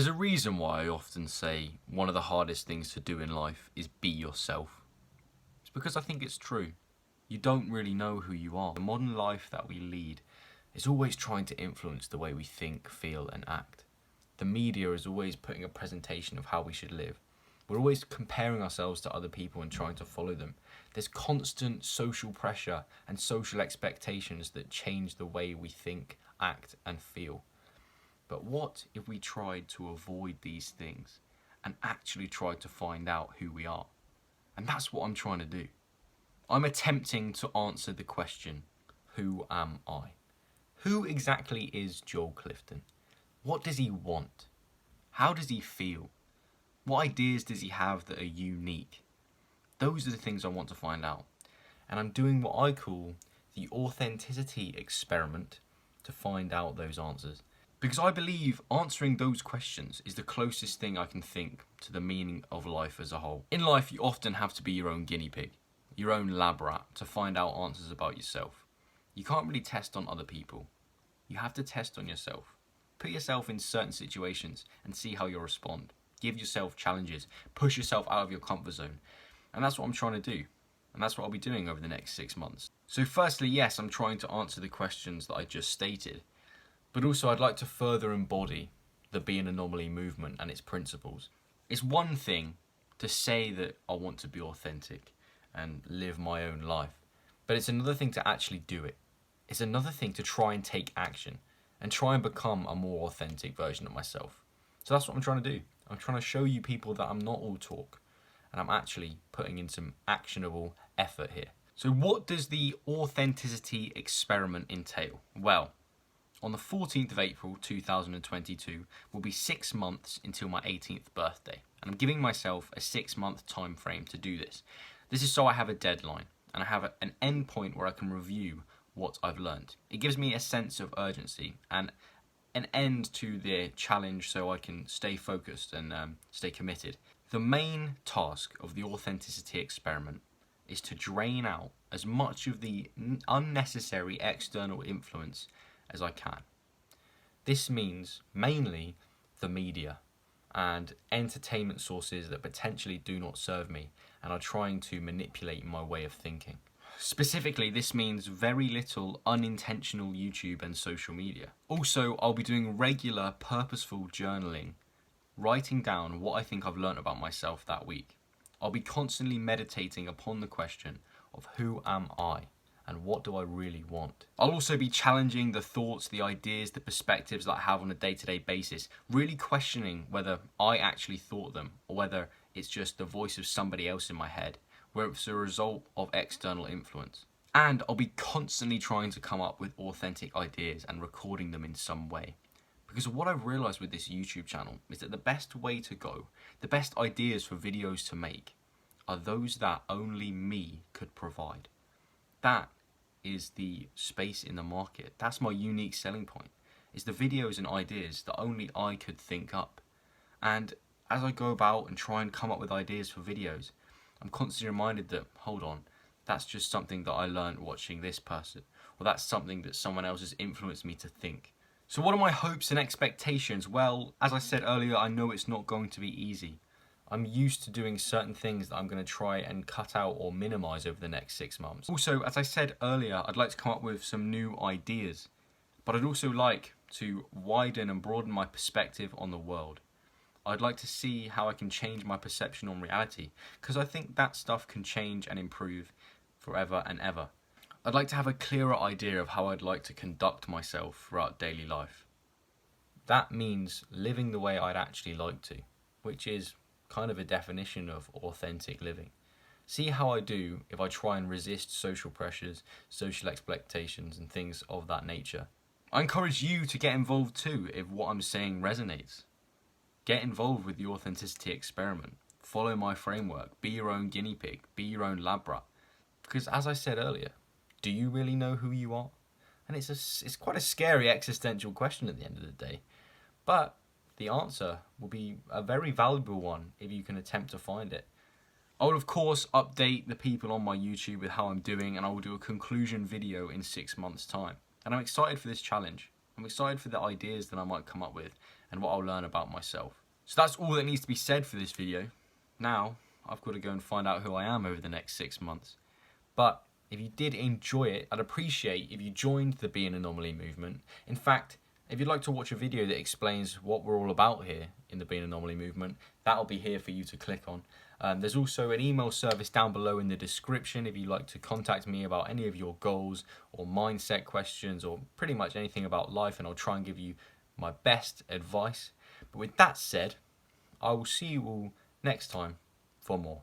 There's a reason why I often say one of the hardest things to do in life is be yourself. It's because I think it's true. You don't really know who you are. The modern life that we lead is always trying to influence the way we think, feel and act. The media is always putting a presentation of how we should live. We're always comparing ourselves to other people and trying to follow them. There's constant social pressure and social expectations that change the way we think, act and feel. But what if we tried to avoid these things and actually tried to find out who we are? And that's what I'm trying to do. I'm attempting to answer the question, who am I? Who exactly is Joel Clifton? What does he want? How does he feel? What ideas does he have that are unique? Those are the things I want to find out. And I'm doing what I call the authenticity experiment to find out those answers. Because I believe answering those questions is the closest thing I can think to the meaning of life as a whole. In life, you often have to be your own guinea pig, your own lab rat to find out answers about yourself. You can't really test on other people. You have to test on yourself. Put yourself in certain situations and see how you'll respond. Give yourself challenges. Push yourself out of your comfort zone. And that's what I'm trying to do. And that's what I'll be doing over the next 6 months. So firstly, yes, I'm trying to answer the questions that I just stated. But also I'd like to further embody the Be an Anomaly movement and its principles. It's one thing to say that I want to be authentic and live my own life, but it's another thing to actually do it. It's another thing to try and take action and try and become a more authentic version of myself. So that's what I'm trying to do. I'm trying to show you people that I'm not all talk and I'm actually putting in some actionable effort here. So what does the authenticity experiment entail? Well, on the 14th of April 2022 will be 6 months until my 18th birthday, and I'm giving myself a 6-month time frame to do this. This is so I have a deadline and I have an end point where I can review what I've learned. It gives me a sense of urgency and an end to the challenge so I can stay focused and stay committed. The main task of the authenticity experiment is to drain out as much of the unnecessary external influence as I can. This means mainly the media and entertainment sources that potentially do not serve me and are trying to manipulate my way of thinking. Specifically, this means very little unintentional YouTube and social media. Also, I'll be doing regular purposeful journaling, writing down what I think I've learned about myself that week. I'll be constantly meditating upon the question of who am I? And what do I really want? I'll also be challenging the thoughts, the ideas, the perspectives that I have on a day-to-day basis, really questioning whether I actually thought them or whether it's just the voice of somebody else in my head, where it's a result of external influence. And I'll be constantly trying to come up with authentic ideas and recording them in some way. Because what I've realized with this YouTube channel is that the best way to go, the best ideas for videos to make, are those that only me could provide. That is the space in the market. That's my unique selling point, is the videos and ideas that only I could think up. And as I go about and try and come up with ideas for videos, I'm constantly reminded that, hold on, that's just something that I learned watching this person, or that's something that someone else has influenced me to think. So what are my hopes and expectations? Well, as I said earlier, I know it's not going to be easy. I'm used to doing certain things that I'm going to try and cut out or minimize over the next 6 months. Also, as I said earlier, I'd like to come up with some new ideas, but I'd also like to widen and broaden my perspective on the world. I'd like to see how I can change my perception on reality, because I think that stuff can change and improve forever and ever. I'd like to have a clearer idea of how I'd like to conduct myself throughout daily life. That means living the way I'd actually like to, which is kind of a definition of authentic living. See how I do if I try and resist social pressures, social expectations and things of that nature. I encourage you to get involved too if what I'm saying resonates. Get involved with the authenticity experiment. Follow my framework. Be your own guinea pig. Be your own lab rat. Because as I said earlier, do you really know who you are? And it's quite a scary existential question at the end of the day. But the answer will be a very valuable one if you can attempt to find it. I will of course update the people on my YouTube with how I'm doing, and I will do a conclusion video in 6 months' time. And I'm excited for this challenge. I'm excited for the ideas that I might come up with and what I'll learn about myself. So that's all that needs to be said for this video. Now, I've got to go and find out who I am over the next 6 months. But if you did enjoy it, I'd appreciate if you joined the Be an Anomaly movement. In fact, if you'd like to watch a video that explains what we're all about here in the Be an Anomaly movement, that'll be here for you to click on. There's also an email service down below in the description if you'd like to contact me about any of your goals or mindset questions or pretty much anything about life, and I'll try and give you my best advice. But with that said, I will see you all next time for more.